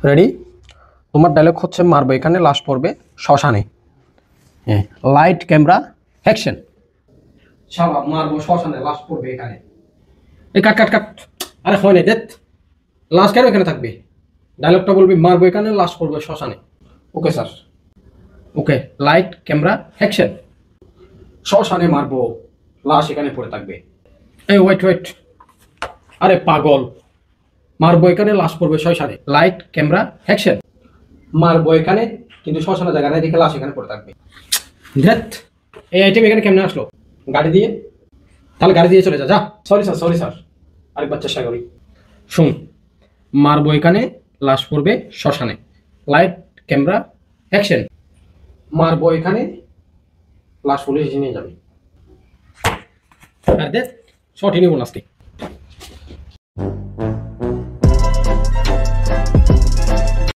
Ready? তোমার dialogue হচ্ছে মারবো এখানে, লাশ পড়বে শ্মশানে। হ্যাঁ, লাইট ক্যামেরা অ্যাকশন। শালা মারবো শ্মশানে, লাশ পড়বে এখানে। এই কাট কাট কাট। আরে হয় না, দেখ লাশ কেন এখানে থাকবে? ডায়লগটা বলবি মারবো এখানে, লাশ পড়বে শ্মশানে। Okay sir. Okay, light camera action. শ্মশানে মারবো, লাশ এখানে পড়ে থাকবে। এই ওয়েট ওয়েট, আরে পাগল, মারবো এখানে, লাশ পড়বে শ্মশানে। Light camera action. মারবো এখানে, কিন্তু শ্মশানের জায়গা নাই দেখে লাশ এখানে পড়ে থাকবে। ধ্যাত, এই আইটেম এখানে কেমনে আসলো? গাড়ি দিয়ে? তাহলে গাড়ি দিয়ে চলে যা যা। সরি স্যার, সরি স্যার, আরেকবার চেষ্টা করি। শুন, মারবো এখানে, লাশ পড়বে শ্মশানে। Light camera action. মারবো এখানে, লাশ পুলিশ নিয়ে যাবে। আর দেখ, শর্টই নিব আজকে।